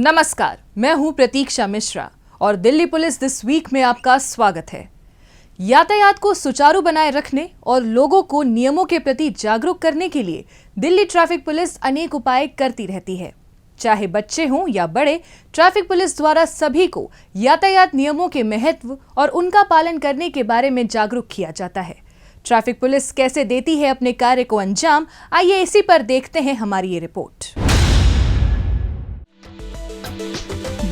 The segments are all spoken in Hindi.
नमस्कार, मैं हूं प्रतीक्षा मिश्रा और दिल्ली पुलिस दिस वीक में आपका स्वागत है। यातायात को सुचारू बनाए रखने और लोगों को नियमों के प्रति जागरूक करने के लिए दिल्ली ट्रैफिक पुलिस अनेक उपाय करती रहती है। चाहे बच्चे हों या बड़े, ट्रैफिक पुलिस द्वारा सभी को यातायात नियमों के महत्व और उनका पालन करने के बारे में जागरूक किया जाता है। ट्रैफिक पुलिस कैसे देती है अपने कार्य को अंजाम, आइए इसी पर देखते हैं हमारी ये रिपोर्ट।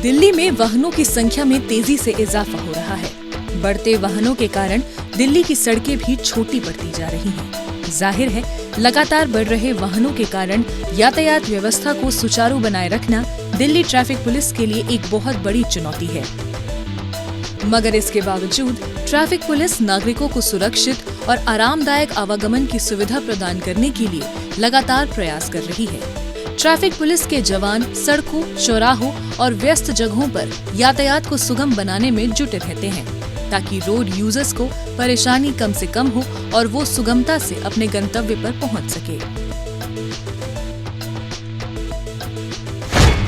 दिल्ली में वाहनों की संख्या में तेजी से इजाफा हो रहा है। बढ़ते वाहनों के कारण दिल्ली की सड़कें भी छोटी पड़ती जा रही हैं। जाहिर है, लगातार बढ़ रहे वाहनों के कारण यातायात व्यवस्था को सुचारू बनाए रखना दिल्ली ट्रैफिक पुलिस के लिए एक बहुत बड़ी चुनौती है। मगर इसके बावजूद ट्रैफिक पुलिस नागरिकों को सुरक्षित और आरामदायक आवागमन की सुविधा प्रदान करने के लिए लगातार प्रयास कर रही है। ट्रैफिक पुलिस के जवान सड़कों, चौराहों और व्यस्त जगहों पर यातायात को सुगम बनाने में जुटे रहते हैं ताकि रोड यूजर्स को परेशानी कम से कम हो और वो सुगमता से अपने गंतव्य पर पहुंच सके।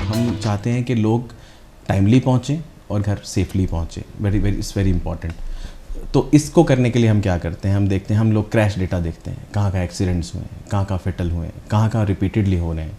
हम चाहते हैं कि लोग टाइमली पहुंचें और घर सेफली पहुंचें। It's very important. तो इसको करने के लिए हम क्या करते हैं, हम देखते हैं, हम लोग क्रैश डेटा देखते हैं, कहाँ कहाँ एक्सीडेंट्स हुए हैं, कहाँ फेटल हुए हैं, कहाँ रिपीटेडली हो रहे हैं,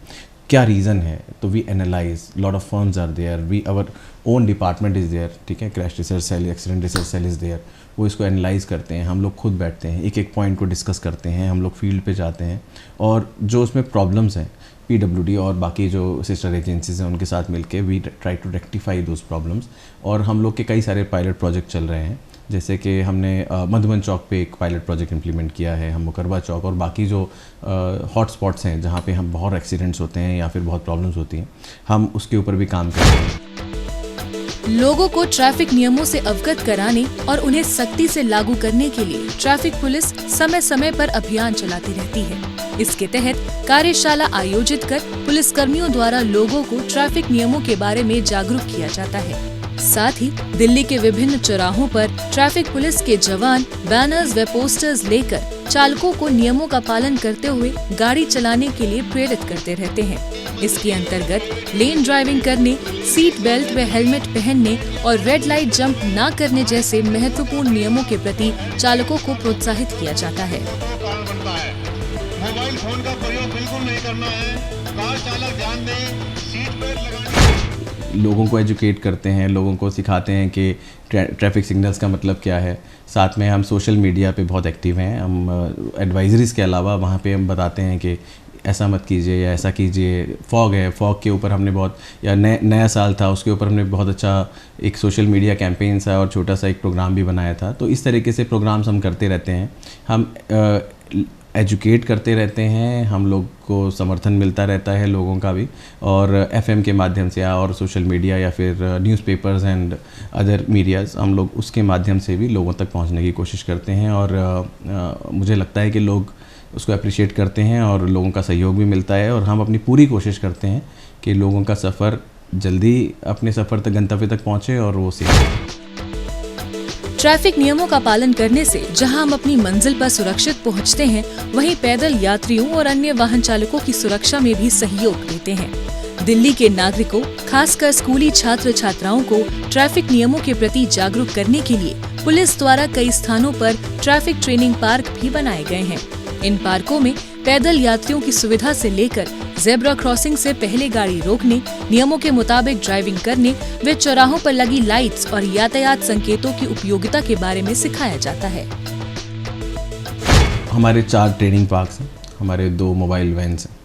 क्या रीज़न है। तो we analyse, lot of firms are there, we our own department is there, ठीक है, crash research cell, accident research cell is there. वो इसको एनालाइज करते हैं, हम लोग खुद बैठते हैं, एक एक पॉइंट को डिस्कस करते हैं, हम लोग फील्ड पे जाते हैं और जो उसमें प्रॉब्लम्स हैं PWD और बाकी जो सिस्टर एजेंसीज हैं उनके साथ मिलके we try to rectify those problems. और हम लोग के कई सारे पायलट प्रोजेक्ट चल रहे हैं, जैसे कि हमने मधुबन चौक पे एक पायलट प्रोजेक्ट इम्प्लीमेंट किया है, हम मुकरबा चौक और बाकी जो हॉट स्पॉट्स हैं जहाँ पे हम बहुत एक्सीडेंट्स होते हैं या फिर बहुत प्रॉब्लम्स होती हैं, हम उसके ऊपर भी काम कर रहे हैं। लोगों को ट्रैफिक नियमों से अवगत कराने और उन्हें सख्ती से लागू करने के लिए ट्रैफिक पुलिस समय समय पर अभियान चलाती रहती है। इसके तहत कार्यशाला आयोजित कर पुलिसकर्मियों द्वारा लोगों को ट्रैफिक नियमों के बारे में जागरूक किया जाता है। साथ ही दिल्ली के विभिन्न चौराहों पर ट्रैफिक पुलिस के जवान बैनर्स व पोस्टर्स लेकर चालकों को नियमों का पालन करते हुए गाड़ी चलाने के लिए प्रेरित करते रहते हैं। इसके अंतर्गत लेन ड्राइविंग करने, सीट बेल्ट व हेलमेट पहनने और रेड लाइट जंप न करने जैसे महत्वपूर्ण नियमों के प्रति चालकों को प्रोत्साहित किया जाता है। मोबाइल फोन का प्रयोग बिल्कुल नहीं करना है। कार चालक ध्यान दें, सीट बेल्ट लगाने। लोगों को एजुकेट करते हैं, लोगों को सिखाते हैं कि ट्रैफिक सिग्नल्स का मतलब क्या है। साथ में हम सोशल मीडिया पे बहुत एक्टिव हैं। हम एडवाइजरीज़ के अलावा वहाँ पे हम बताते हैं कि ऐसा मत कीजिए या ऐसा कीजिए। फॉग है, फॉग के ऊपर हमने बहुत, या नया साल था उसके ऊपर हमने बहुत अच्छा एक सोशल मीडिया कैंपेन सा और छोटा सा एक प्रोग्राम भी बनाया था। तो इस तरीके से प्रोग्राम्स हम करते रहते हैं, हम एजुकेट करते रहते हैं, हम लोग को समर्थन मिलता रहता है लोगों का भी, और FM के माध्यम से और सोशल मीडिया या फिर न्यूज़पेपर्स एंड अदर मीडियाज़, हम लोग उसके माध्यम से भी लोगों तक पहुंचने की कोशिश करते हैं। और मुझे लगता है कि लोग उसको अप्रिशिएट करते हैं और लोगों का सहयोग भी मिलता है। और हम अपनी पूरी कोशिश करते हैं कि लोगों का सफ़र जल्दी अपने सफ़र तक, गंतव्य तक पहुँचे और वो सेफ। ट्रैफिक नियमों का पालन करने से जहां हम अपनी मंजिल पर सुरक्षित पहुंचते हैं, वहीं पैदल यात्रियों और अन्य वाहन चालकों की सुरक्षा में भी सहयोग देते हैं। दिल्ली के नागरिकों, खासकर स्कूली छात्र छात्राओं को ट्रैफिक नियमों के प्रति जागरूक करने के लिए पुलिस द्वारा कई स्थानों पर ट्रैफिक ट्रेनिंग पार्क भी बनाए गए हैं। इन पार्कों में पैदल यात्रियों की सुविधा से लेकर ज़ेब्रा क्रॉसिंग से पहले गाड़ी रोकने, नियमों के मुताबिक ड्राइविंग करने व चौराहों पर लगी लाइट्स और यातायात संकेतों की उपयोगिता के बारे में सिखाया जाता है। हमारे 4 ट्रेनिंग पार्क्स हैं, हमारे 2 मोबाइल वैन्स हैं।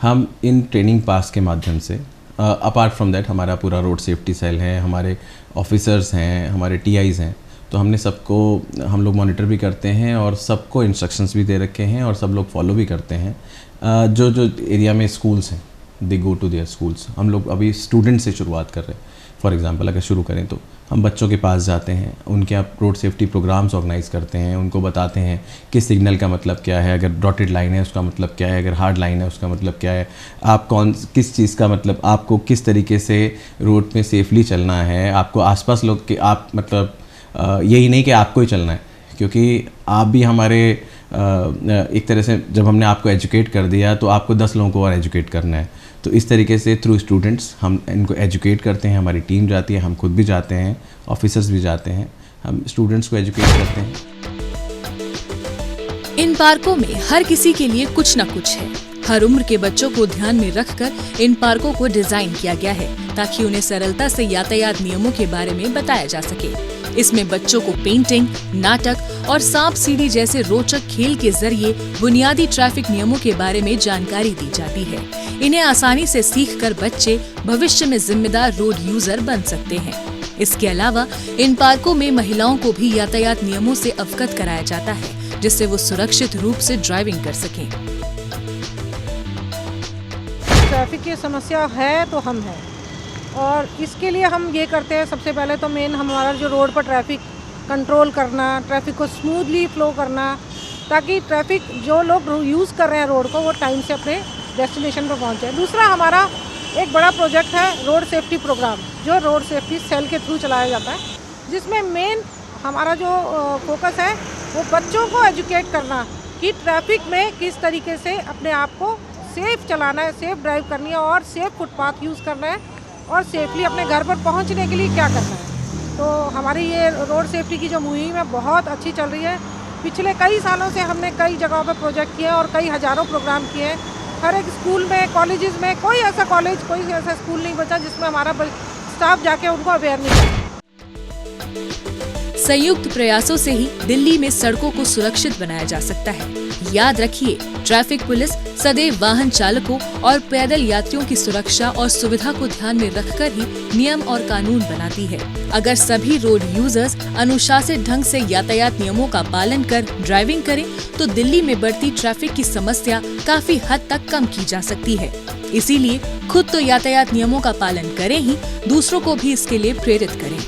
हम इन ट्रेनिंग पार्क्स के माध्यम से अपार्ट फ्रॉम दैट हमारा पूरा रोड सेफ्टी सेल है, हमारे ऑफिसर्स हैं, हमारे TIs हैं। तो हमने सबको, हम लोग मॉनिटर भी करते हैं और सबको इंस्ट्रक्शंस भी दे रखे हैं और सब लोग फॉलो भी करते हैं। जो एरिया में स्कूल्स हैं, दे गो टू देयर स्कूल्स। हम लोग अभी स्टूडेंट से शुरुआत कर रहे हैं। फॉर एग्जांपल अगर शुरू करें तो हम बच्चों के पास जाते हैं, उनके आप रोड सेफ्टी प्रोग्राम्स ऑर्गेनाइज करते हैं, उनको बताते हैं कि सिग्नल का मतलब क्या है, अगर डॉटेड लाइन है उसका मतलब क्या है, अगर हार्ड लाइन है उसका मतलब क्या है, आप किस चीज़ का मतलब, आपको किस तरीके से रोड में सेफली चलना है, आपको आसपास लोग के, आप मतलब यही नहीं कि आपको ही चलना है, क्योंकि आप भी हमारे एक तरह से जब हमने आपको एजुकेट कर दिया तो आपको 10 लोगों को और एजुकेट करना है। तो इस तरीके से थ्रू स्टूडेंट्स हम इनको एजुकेट करते हैं, हमारी टीम जाती है, हम खुद भी जाते हैं, ऑफिसर्स भी जाते हैं, हम स्टूडेंट्स को एजुकेट करते हैं। इन पार्कों में हर किसी के लिए कुछ न कुछ है। हर उम्र के बच्चों को ध्यान में रखकर इन पार्कों को डिजाइन किया गया है ताकि उन्हें सरलता से यातायात नियमों के बारे में बताया जा सके। इसमें बच्चों को पेंटिंग, नाटक और सांप सीढ़ी जैसे रोचक खेल के जरिए बुनियादी ट्रैफिक नियमों के बारे में जानकारी दी जाती है। इन्हें आसानी से सीखकर बच्चे भविष्य में जिम्मेदार रोड यूजर बन सकते हैं। इसके अलावा इन पार्कों में महिलाओं को भी यातायात नियमों से अवगत कराया जाता है, जिससे वो सुरक्षित रूप से ड्राइविंग कर सकें। ट्रैफिक की समस्या है तो हम हैं, और इसके लिए हम ये करते हैं। सबसे पहले तो मेन हमारा जो रोड पर ट्रैफिक कंट्रोल करना, ट्रैफिक को स्मूथली फ्लो करना, ताकि ट्रैफिक जो लोग यूज़ कर रहे हैं रोड को वो टाइम से अपने डेस्टिनेशन पर पहुँचे। दूसरा हमारा एक बड़ा प्रोजेक्ट है रोड सेफ्टी प्रोग्राम, जो रोड सेफ्टी सेल के थ्रू चलाया जाता है, जिसमें मेन हमारा जो फोकस है वो बच्चों को एजुकेट करना कि ट्रैफिक में किस तरीके से अपने आप को सेफ चलाना है, सेफ ड्राइव करनी है और सेफ फुटपाथ यूज़ करना है और सेफली अपने घर पर पहुंचने के लिए क्या करना है। तो हमारी ये रोड सेफ्टी की जो मुहिम है बहुत अच्छी चल रही है। पिछले कई सालों से हमने कई जगहों पर प्रोजेक्ट किए और कई हज़ारों प्रोग्राम किए हैं। हर एक स्कूल में, कॉलेजेस में, कोई ऐसा कॉलेज, कोई ऐसा स्कूल नहीं बचा जिसमें हमारा स्टाफ जाके उनको अवेयर नहीं करे। संयुक्त प्रयासों से ही दिल्ली में सड़कों को सुरक्षित बनाया जा सकता है। याद रखिए, ट्रैफिक पुलिस सदैव वाहन चालकों और पैदल यात्रियों की सुरक्षा और सुविधा को ध्यान में रखकर ही नियम और कानून बनाती है। अगर सभी रोड यूजर्स अनुशासित ढंग से यातायात नियमों का पालन कर ड्राइविंग करें, तो दिल्ली में बढ़ती ट्रैफिक की समस्या काफी हद तक कम की जा सकती है। इसीलिए खुद तो यातायात नियमों का पालन करें ही, दूसरों को भी इसके लिए प्रेरित करें।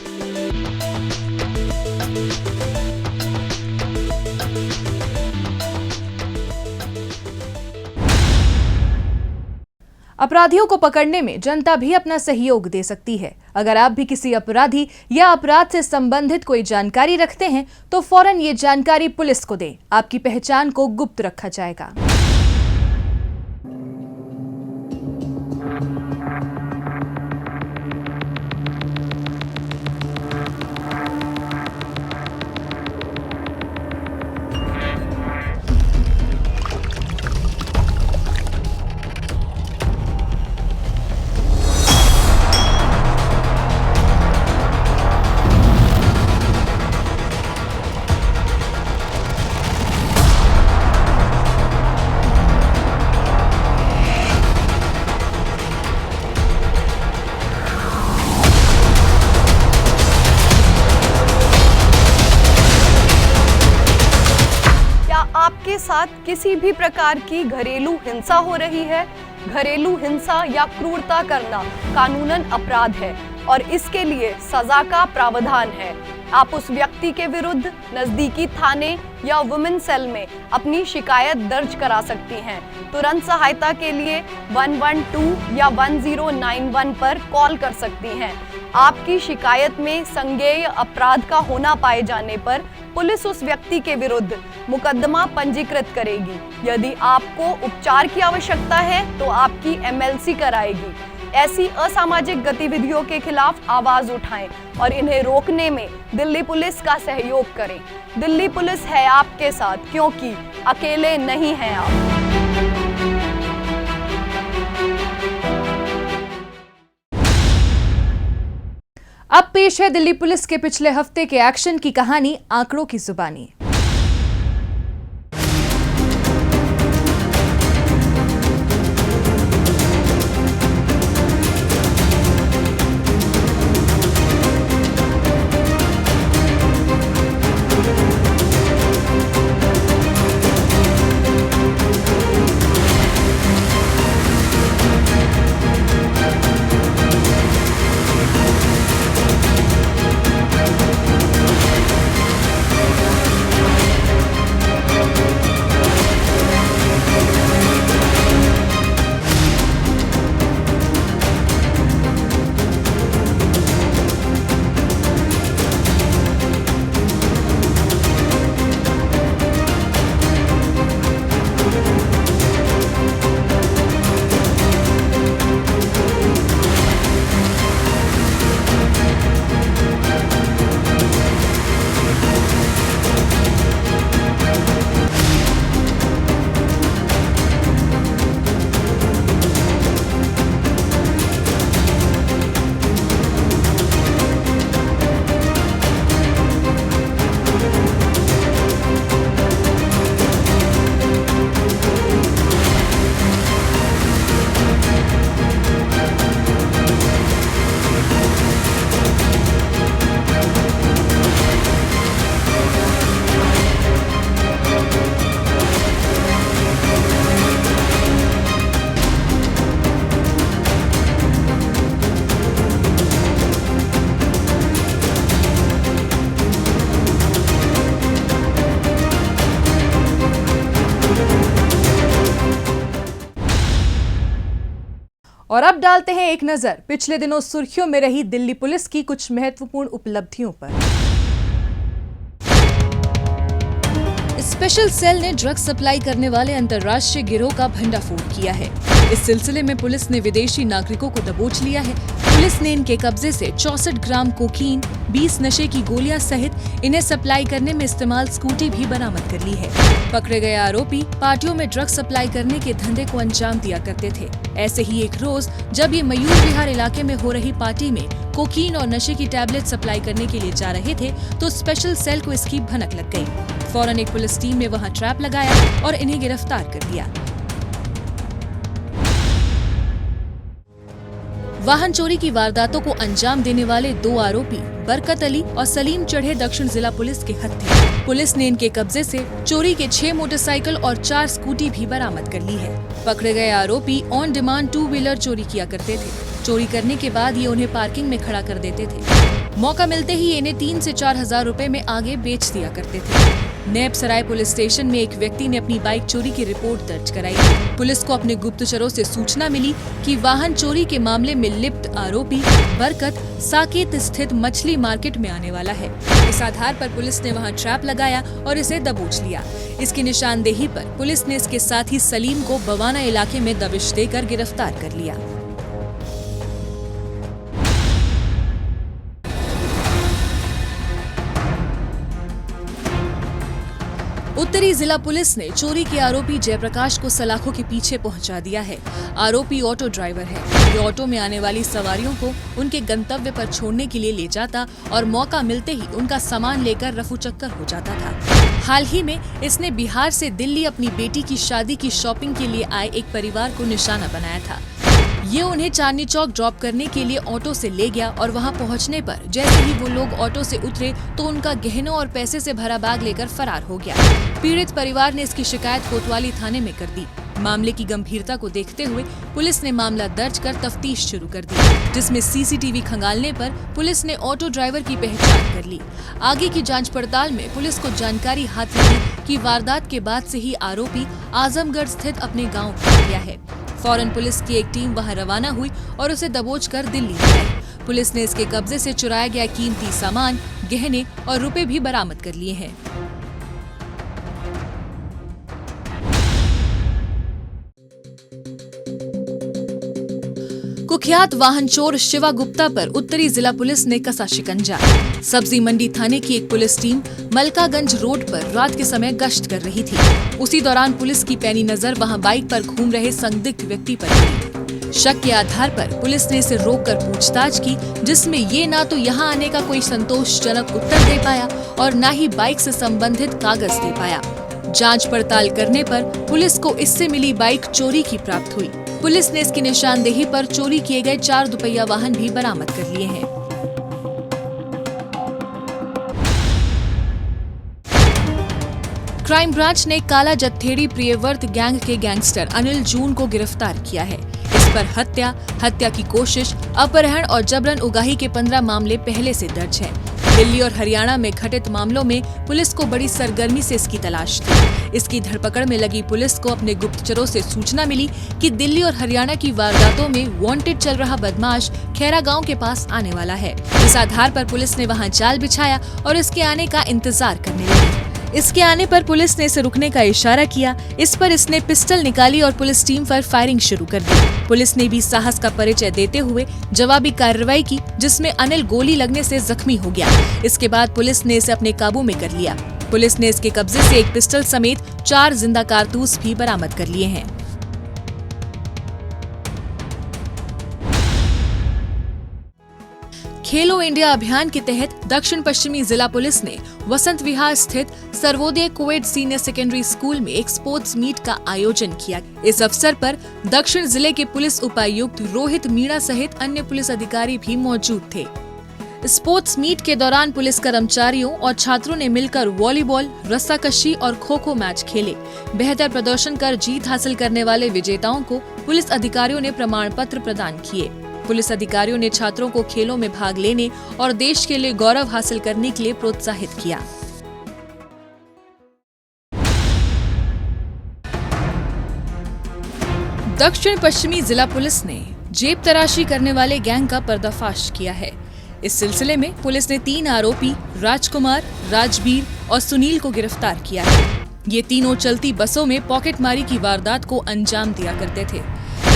अपराधियों को पकड़ने में जनता भी अपना सहयोग दे सकती है। अगर आप भी किसी अपराधी या अपराध से संबंधित कोई जानकारी रखते हैं तो फौरन ये जानकारी पुलिस को दें। आपकी पहचान को गुप्त रखा जाएगा। आपके साथ किसी भी प्रकार की घरेलू हिंसा हो रही है, घरेलू हिंसा या क्रूरता करना कानूनन अपराध है और इसके लिए सजा का प्रावधान है। आप उस व्यक्ति के विरुद्ध नजदीकी थाने या वुमेन सेल में अपनी शिकायत दर्ज करा सकती हैं। तुरंत सहायता के लिए 112 या 1091 पर कॉल कर सकती हैं। आपकी शिकायत में संज्ञेय अपराध का होना पाए जाने पर पुलिस उस व्यक्ति के विरुद्ध मुकदमा पंजीकृत करेगी। यदि आपको उपचार की आवश्यकता है तो आपकी MLC कराएगी। ऐसी असामाजिक गतिविधियों के खिलाफ आवाज उठाएं और इन्हें रोकने में दिल्ली पुलिस का सहयोग करें। दिल्ली पुलिस है आपके साथ, क्योंकि अकेले नहीं हैं आप। अब पेश है दिल्ली पुलिस के पिछले हफ्ते के एक्शन की कहानी आंकड़ों की जुबानी। और अब डालते हैं एक नजर पिछले दिनों सुर्खियों में रही दिल्ली पुलिस की कुछ महत्वपूर्ण उपलब्धियों पर। स्पेशल सेल ने ड्रग्स सप्लाई करने वाले अंतर्राष्ट्रीय गिरोह का भंडाफोड़ किया है। इस सिलसिले में पुलिस ने विदेशी नागरिकों को दबोच लिया है। पुलिस ने इनके कब्जे से 64 ग्राम कोकीन, 20 नशे की गोलियां सहित इन्हें सप्लाई करने में इस्तेमाल स्कूटी भी बरामद कर ली है। पकड़े गए आरोपी पार्टियों में ड्रग्स सप्लाई करने के धंधे को अंजाम दिया करते थे। ऐसे ही एक रोज जब ये मयूर विहार इलाके में हो रही पार्टी में कोकीन और नशे की टैबलेट सप्लाई करने के लिए जा रहे थे तो स्पेशल सेल को इसकी भनक लग गई। फौरन एक पुलिस टीम ने वहां ट्रैप लगाया और इन्हें गिरफ्तार कर लिया। वाहन चोरी की वारदातों को अंजाम देने वाले 2 आरोपी बरकत अली और सलीम चढ़े दक्षिण जिला पुलिस के हत्थे। पुलिस ने इनके कब्जे से चोरी के 6 मोटरसाइकिल और 4 स्कूटी भी बरामद कर ली है। पकड़े गए आरोपी ऑन डिमांड 2 व्हीलर चोरी किया करते थे। चोरी करने के बाद ये उन्हें पार्किंग में खड़ा कर देते थे। मौका मिलते ही इन्हें 3 से 4 हजार रुपए में आगे बेच दिया करते थे। नैब सराय पुलिस स्टेशन में एक व्यक्ति ने अपनी बाइक चोरी की रिपोर्ट दर्ज कराई। पुलिस को अपने गुप्तचरों से सूचना मिली कि वाहन चोरी के मामले में लिप्त आरोपी बरकत साकेत स्थित मछली मार्केट में आने वाला है। इस आधार पर पुलिस ने वहां ट्रैप लगाया और इसे दबोच लिया। इसकी निशानदेही पर पुलिस ने इसके साथी सलीम को बवाना इलाके में दबिश देकर गिरफ्तार कर लिया। उत्तरी जिला पुलिस ने चोरी के आरोपी जयप्रकाश को सलाखों के पीछे पहुंचा दिया है। आरोपी ऑटो ड्राइवर है। ये ऑटो में आने वाली सवारियों को उनके गंतव्य पर छोड़ने के लिए ले जाता और मौका मिलते ही उनका सामान लेकर रफूचक्कर हो जाता था। हाल ही में इसने बिहार से दिल्ली अपनी बेटी की शादी की शॉपिंग के लिए आए एक परिवार को निशाना बनाया था। ये उन्हें चांदनी चौक ड्रॉप करने के लिए ऑटो से ले गया और वहां पहुंचने पर जैसे ही वो लोग ऑटो से उतरे तो उनका गहनों और पैसे से भरा बैग लेकर फरार हो गया। पीड़ित परिवार ने इसकी शिकायत कोतवाली थाने में कर दी। मामले की गंभीरता को देखते हुए पुलिस ने मामला दर्ज कर तफ्तीश शुरू कर दी, जिसमें सीसीटीवी खंगालने पर पुलिस ने ऑटो ड्राइवर की पहचान कर ली। आगे की जांच पड़ताल में पुलिस को जानकारी हाथ लगी कि वारदात के बाद से ही आरोपी आजमगढ़ स्थित अपने गाँव पहुंच गया है। फौरन पुलिस की एक टीम वहां रवाना हुई और उसे दबोचकर दिल्ली ले आई। पुलिस ने इसके कब्जे से चुराया गया कीमती सामान, गहने और रुपए भी बरामद कर लिए हैं। कुख्यात वाहन चोर शिवा गुप्ता पर उत्तरी जिला पुलिस ने कसा शिकंजा। सब्जी मंडी थाने की एक पुलिस टीम मलकागंज रोड पर रात के समय गश्त कर रही थी। उसी दौरान पुलिस की पैनी नजर वहां बाइक पर घूम रहे संदिग्ध व्यक्ति पर पड़ी। शक के आधार पर पुलिस ने इसे रोककर पूछताछ की, जिसमें ये ना तो यहाँ आने का कोई संतोषजनक उत्तर दे पाया और न ही बाइक से संबंधित कागज दे पाया। जांच पड़ताल करने पर पुलिस को इससे मिली बाइक चोरी की प्राप्त हुई। पुलिस ने इसकी निशानदेही पर चोरी किए गए 4 दुपहिया वाहन भी बरामद कर लिए हैं। क्राइम ब्रांच ने काला जत्थेड़ी प्रियव्रत गैंग के गैंगस्टर अनिल जून को गिरफ्तार किया है। इस पर हत्या की कोशिश, अपहरण और जबरन उगाही के 15 मामले पहले से दर्ज हैं। दिल्ली और हरियाणा में घटित मामलों में पुलिस को बड़ी सरगर्मी से इसकी तलाश थी। इसकी धरपकड़ में लगी पुलिस को अपने गुप्तचरों से सूचना मिली कि दिल्ली और हरियाणा की वारदातों में वांटेड चल रहा बदमाश खैरा गांव के पास आने वाला है। इस आधार पर पुलिस ने वहां जाल बिछाया और इसके आने का इंतजार करने लगी। इसके आने पर पुलिस ने इसे रुकने का इशारा किया। इस पर इसने पिस्टल निकाली और पुलिस टीम पर फायरिंग शुरू कर दी। पुलिस ने भी साहस का परिचय देते हुए जवाबी कार्रवाई की, जिसमें अनिल गोली लगने से जख्मी हो गया। इसके बाद पुलिस ने इसे अपने काबू में कर लिया। पुलिस ने इसके कब्जे से एक पिस्टल समेत 4 जिंदा कारतूस भी बरामद कर लिए हैं। खेलो इंडिया अभियान के तहत दक्षिण पश्चिमी जिला पुलिस ने वसंत विहार स्थित Sarvodaya coed senior secondary school में एक स्पोर्ट्स मीट का आयोजन किया। इस अवसर पर दक्षिण जिले के पुलिस उपायुक्त रोहित मीणा सहित अन्य पुलिस अधिकारी भी मौजूद थे। स्पोर्ट्स मीट के दौरान पुलिस कर्मचारियों और छात्रों ने मिलकर वॉलीबॉल, रस्साकशी और खो-खो मैच खेले। बेहतर प्रदर्शन कर जीत हासिल करने वाले विजेताओं को पुलिस अधिकारियों ने प्रमाण पत्र प्रदान किए। पुलिस अधिकारियों ने छात्रों को खेलों में भाग लेने और देश के लिए गौरव हासिल करने के लिए प्रोत्साहित किया। दक्षिण पश्चिमी जिला पुलिस ने जेब तराशी करने वाले गैंग का पर्दाफाश किया है। इस सिलसिले में पुलिस ने 3 आरोपी राजकुमार, राजबीर और सुनील को गिरफ्तार किया है। ये तीनों चलती बसों में पॉकेटमारी की वारदात को अंजाम दिया करते थे।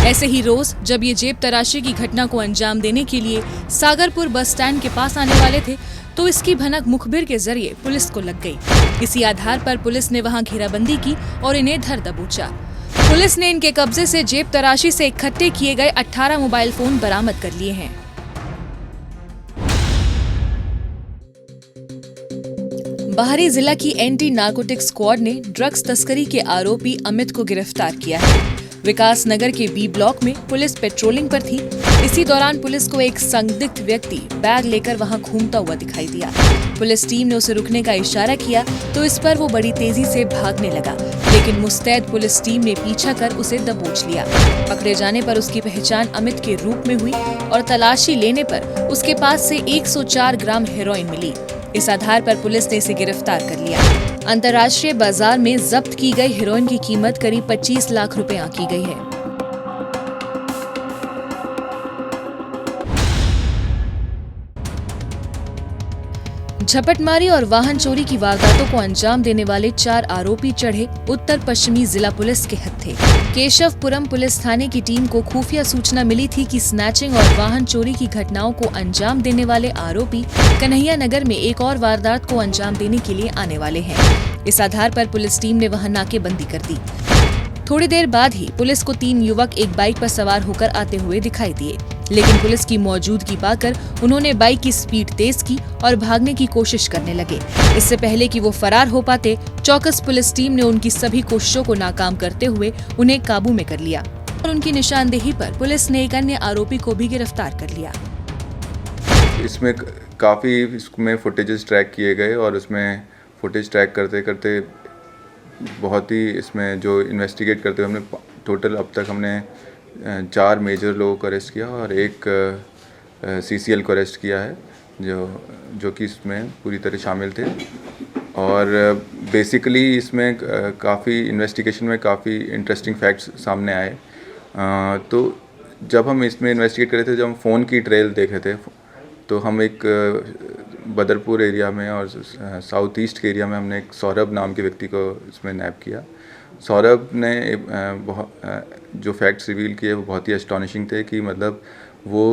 ऐसे ही रोज जब ये जेब तराशी की घटना को अंजाम देने के लिए सागरपुर बस स्टैंड के पास आने वाले थे तो इसकी भनक मुखबिर के जरिए पुलिस को लग गई। इसी आधार पर पुलिस ने वहां घेराबंदी की और इन्हें धर दबोचा। पुलिस ने इनके कब्जे से जेब तराशी से इकट्ठे किए गए 18 मोबाइल फोन बरामद कर लिए हैं। बाहरी जिला की एंटी नार्कोटिक्स स्क्वाड ने ड्रग्स तस्करी के आरोपी अमित को गिरफ्तार किया है। विकास नगर के बी ब्लॉक में पुलिस पेट्रोलिंग पर थी। इसी दौरान पुलिस को एक संदिग्ध व्यक्ति बैग लेकर वहां घूमता हुआ दिखाई दिया। पुलिस टीम ने उसे रुकने का इशारा किया तो इस पर वो बड़ी तेजी से भागने लगा, लेकिन मुस्तैद पुलिस टीम ने पीछा कर उसे दबोच लिया। पकड़े जाने पर उसकी पहचान अमित के रूप में हुई और तलाशी लेने पर उसके पास से 104 ग्राम हेरोइन मिली। इस आधार पर पुलिस ने इसे गिरफ्तार कर लिया। अंतर्राष्ट्रीय बाजार में जब्त की गई हेरोइन की कीमत करीब 25 लाख रुपए आंकी गई है। झपटमारी और वाहन चोरी की वारदातों को अंजाम देने वाले 4 आरोपी चढ़े उत्तर पश्चिमी जिला पुलिस के हत्थे। केशवपुरम पुलिस थाने की टीम को खुफिया सूचना मिली थी कि स्नैचिंग और वाहन चोरी की घटनाओं को अंजाम देने वाले आरोपी कन्हैया नगर में एक और वारदात को अंजाम देने के लिए आने वाले हैं। इस आधार पर पुलिस टीम ने वहां नाकेबंदी कर दी। थोड़ी देर बाद ही पुलिस को 3 युवक एक बाइक पर सवार होकर आते हुए दिखाई दिए, लेकिन पुलिस की मौजूदगी पाकर उन्होंने बाइक की स्पीड तेज की और भागने की कोशिश करने लगे। इससे पहले कि वो फरार हो पाते, चौकस पुलिस टीम ने उनकी सभी कोशिशों को नाकाम करते हुए उन्हें काबू में कर लिया और उनकी निशानदेही पर पुलिस ने एक अन्य आरोपी को भी गिरफ्तार कर लिया। इसमें काफ़ी फुटेजेस ट्रैक किए गए और उसमें फुटेज ट्रैक करते करते बहुत ही इसमें जो इन्वेस्टिगेट करते हुए हमने टोटल अब तक हमने 4 मेजर लोगों को अरेस्ट किया और एक CCL को अरेस्ट किया है जो कि इसमें पूरी तरह शामिल थे। और बेसिकली इसमें काफ़ी इन्वेस्टिगेशन में काफ़ी इंटरेस्टिंग फैक्ट्स सामने आए। तो जब हम इसमें इन्वेस्टिगेट कर रहे थे, जब हम फ़ोन की ट्रेल देख रहे थे, तो हम एक बदरपुर एरिया में और साउथ ईस्ट के एरिया में हमने एक सौरभ नाम के व्यक्ति को इसमें नैप किया। सौरभ ने जो फैक्ट्स रिवील किए वो बहुत ही एस्टॉनिशिंग थे कि मतलब वो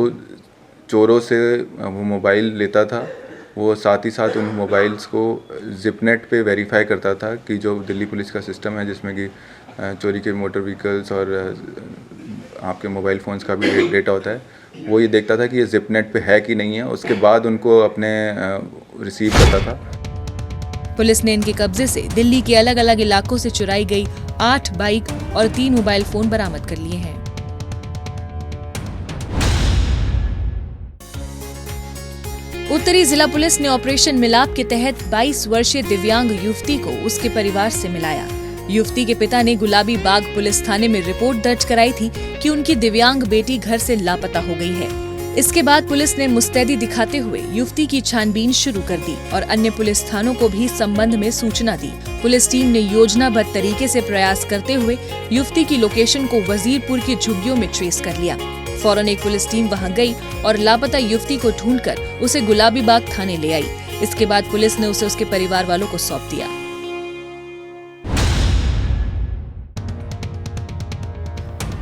चोरों से वो मोबाइल लेता था, वो साथ ही साथ उन मोबाइल्स को जिपनेट पे वेरीफाई करता था कि जो दिल्ली पुलिस का सिस्टम है जिसमें कि चोरी के मोटर व्हीकल्स और आपके मोबाइल फ़ोन्स का भी डेटा होता है, वो ये देखता था कि ये जिपनेट पे है कि नहीं है, उसके बाद उनको अपने रिसीव करता था। पुलिस ने इनके कब्जे से दिल्ली के अलग अलग इलाकों से चुराई गई 8 बाइक और 3 मोबाइल फोन बरामद कर लिए हैं। उत्तरी जिला पुलिस ने ऑपरेशन मिलाप के तहत 22 वर्षीय दिव्यांग युवती को उसके परिवार से मिलाया। युवती के पिता ने गुलाबी बाग पुलिस थाने में रिपोर्ट दर्ज कराई थी कि उनकी दिव्यांग बेटी घर से लापता हो गई है। इसके बाद पुलिस ने मुस्तैदी दिखाते हुए युवती की छानबीन शुरू कर दी और अन्य पुलिस थानों को भी संबंध में सूचना दी। पुलिस टीम ने योजनाबद्ध तरीके से प्रयास करते हुए युवती की लोकेशन को वजीरपुर की झुग्गियों में ट्रेस कर लिया। फौरन एक पुलिस टीम वहां गई और लापता युवती को ढूंढकर उसे गुलाबी बाग थाने ले आई। इसके बाद पुलिस ने उसे उसके परिवार वालों को सौंप दिया।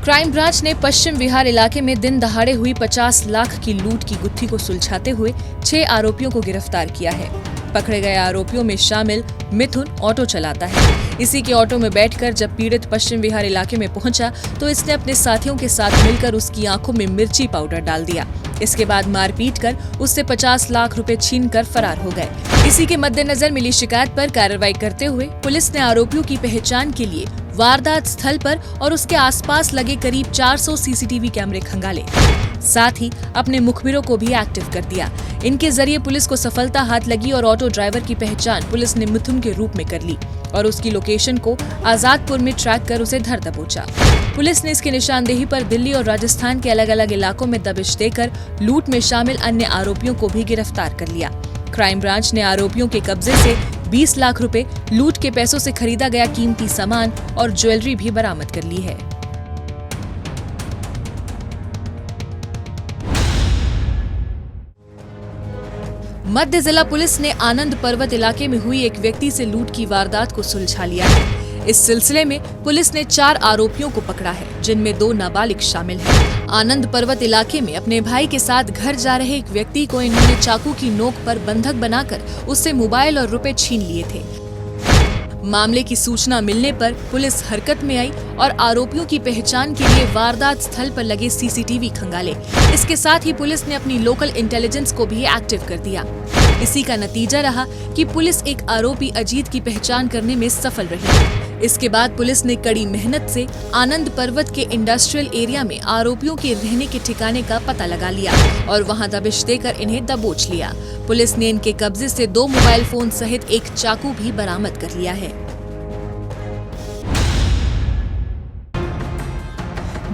क्राइम ब्रांच ने पश्चिम विहार इलाके में दिन दहाड़े हुई 50 लाख की लूट की गुत्थी को सुलझाते हुए 6 आरोपियों को गिरफ्तार किया है। पकड़े गए आरोपियों में शामिल मिथुन ऑटो चलाता है। इसी के ऑटो में बैठकर जब पीड़ित पश्चिम विहार इलाके में पहुंचा तो इसने अपने साथियों के साथ मिलकर उसकी आंखों में मिर्ची पाउडर डाल दिया। इसके बाद मारपीट कर उससे 50 लाख रुपए छीनकर फरार हो गए। इसी के मद्देनजर मिली शिकायत पर कार्रवाई करते हुए पुलिस ने आरोपियों की पहचान के लिए वारदात स्थल पर और उसके आसपास लगे करीब 400 सीसीटीवी कैमरे खंगाले। साथ ही अपने मुखबिरों को भी एक्टिव कर दिया। इनके जरिए पुलिस को सफलता हाथ लगी और ऑटो ड्राइवर की पहचान पुलिस ने मिथुन के रूप में कर ली और उसकी लोकेशन को आजादपुर में ट्रैक कर उसे धर दबोचा। पुलिस ने इसकी निशानदेही पर दिल्ली और राजस्थान के अलग अलग इलाकों में दबिश देकर लूट में शामिल अन्य आरोपियों को भी गिरफ्तार कर लिया। क्राइम ब्रांच ने आरोपियों के कब्जे से 20 लाख रुपए, लूट के पैसों से खरीदा गया कीमती सामान और ज्वेलरी भी बरामद कर ली है। मध्य जिला पुलिस ने आनंद पर्वत इलाके में हुई एक व्यक्ति से लूट की वारदात को सुलझा लिया है। इस सिलसिले में पुलिस ने 4 आरोपियों को पकड़ा है, जिनमें 2 नाबालिग शामिल हैं। आनंद पर्वत इलाके में अपने भाई के साथ घर जा रहे एक व्यक्ति को इन्होंने चाकू की नोक पर बंधक बनाकर उससे मोबाइल और रुपए छीन लिए थे। मामले की सूचना मिलने पर पुलिस हरकत में आई और आरोपियों की पहचान के लिए वारदात स्थल पर लगे सीसीटीवी खंगाले। इसके साथ ही पुलिस ने अपनी लोकल इंटेलिजेंस को भी एक्टिव कर दिया। इसी का नतीजा रहा कि पुलिस एक आरोपी अजीत की पहचान करने में सफल रही। इसके बाद पुलिस ने कड़ी मेहनत से आनंद पर्वत के इंडस्ट्रियल एरिया में आरोपियों के रहने के ठिकाने का पता लगा लिया और वहां दबिश देकर इन्हें दबोच लिया। पुलिस ने इनके कब्जे से 2 मोबाइल फोन सहित एक चाकू भी बरामद कर लिया है।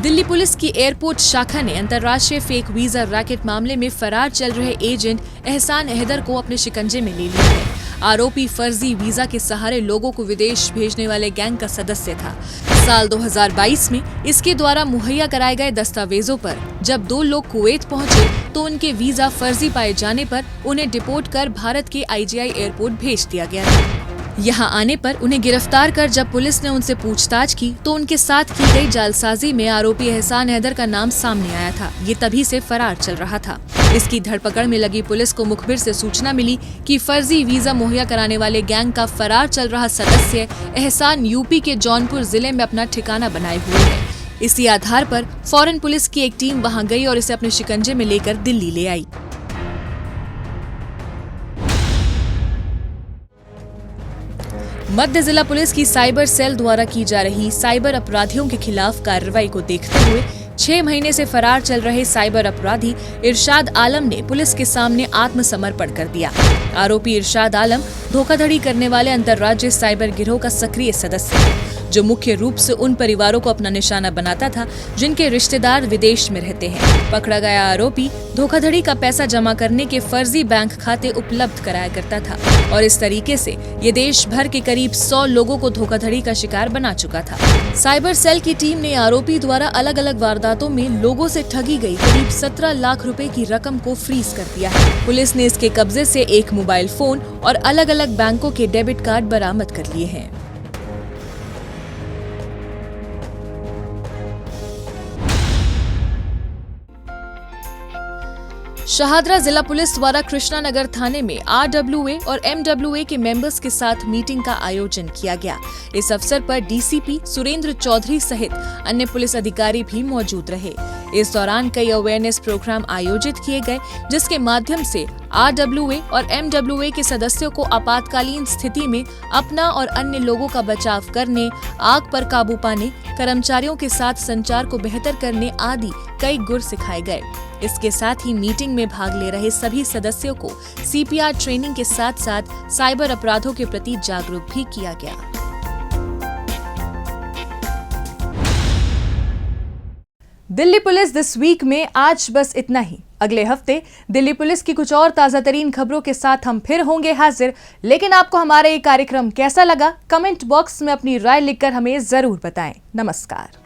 दिल्ली पुलिस की एयरपोर्ट शाखा ने अंतर्राष्ट्रीय फेक वीजा रैकेट मामले में फरार चल रहे एजेंट एहसान हैदर को अपने शिकंजे में ले लिया है। आरोपी फर्जी वीजा के सहारे लोगों को विदेश भेजने वाले गैंग का सदस्य था। साल 2022 में इसके द्वारा मुहैया कराए गए दस्तावेजों पर जब 2 लोग कुवैत पहुंचे तो उनके वीजा फर्जी पाए जाने पर उन्हें डिपोर्ट कर भारत के IGI एयरपोर्ट भेज दिया गया था। यहाँ आने पर उन्हें गिरफ्तार कर जब पुलिस ने उनसे पूछताछ की तो उनके साथ की गई जालसाजी में आरोपी एहसान हैदर का नाम सामने आया था। ये तभी से फरार चल रहा था। इसकी धरपकड़ में लगी पुलिस को मुखबिर से सूचना मिली कि फर्जी वीजा मुहैया कराने वाले गैंग का फरार चल रहा सदस्य एहसान यूपी के जौनपुर जिले में अपना ठिकाना बनाए हुए है। इसी आधार पर फौरन पुलिस की एक टीम वहां गई और इसे अपने शिकंजे में लेकर दिल्ली ले आई। मध्य जिला पुलिस की साइबर सेल द्वारा की जा रही साइबर अपराधियों के खिलाफ कार्रवाई को देखते हुए 6 महीने से फरार चल रहे साइबर अपराधी इरशाद आलम ने पुलिस के सामने आत्मसमर्पण कर दिया। आरोपी इरशाद आलम धोखाधड़ी करने वाले अंतर्राज्यीय साइबर गिरोह का सक्रिय सदस्य है, जो मुख्य रूप से उन परिवारों को अपना निशाना बनाता था जिनके रिश्तेदार विदेश में रहते हैं। पकड़ा गया आरोपी धोखाधड़ी का पैसा जमा करने के फर्जी बैंक खाते उपलब्ध कराया करता था और इस तरीके से ये देश भर के करीब 100 लोगों को धोखाधड़ी का शिकार बना चुका था। साइबर सेल की टीम ने आरोपी द्वारा अलग अलग वारदातों में लोगों से ठगी गई करीब 17 लाख रुपए की रकम को फ्रीज कर दिया है। पुलिस ने इसके कब्जे से एक मोबाइल फोन और अलग अलग बैंकों के डेबिट कार्ड बरामद कर लिए हैं। शाहदरा जिला पुलिस द्वारा कृष्णानगर थाने में RWA और MWA के मेंबर्स के साथ मीटिंग का आयोजन किया गया। इस अवसर पर DCP सुरेंद्र चौधरी सहित अन्य पुलिस अधिकारी भी मौजूद रहे। इस दौरान कई अवेयरनेस प्रोग्राम आयोजित किए गए, जिसके माध्यम से RWA और MWA के सदस्यों को आपातकालीन स्थिति में अपना और अन्य लोगों का बचाव करने, आग पर काबू पाने, कर्मचारियों के साथ संचार को बेहतर करने आदि कई गुर सिखाए गए। इसके साथ ही मीटिंग में भाग ले रहे सभी सदस्यों को CPR ट्रेनिंग के साथ साथ साइबर अपराधों के प्रति जागरूक भी किया गया। दिल्ली पुलिस दिस वीक में आज बस इतना ही। अगले हफ्ते दिल्ली पुलिस की कुछ और ताजा तरीन खबरों के साथ हम फिर होंगे हाजिर। लेकिन आपको हमारा ये कार्यक्रम कैसा लगा, कमेंट बॉक्स में अपनी राय लिखकर हमें जरूर बताएं। नमस्कार।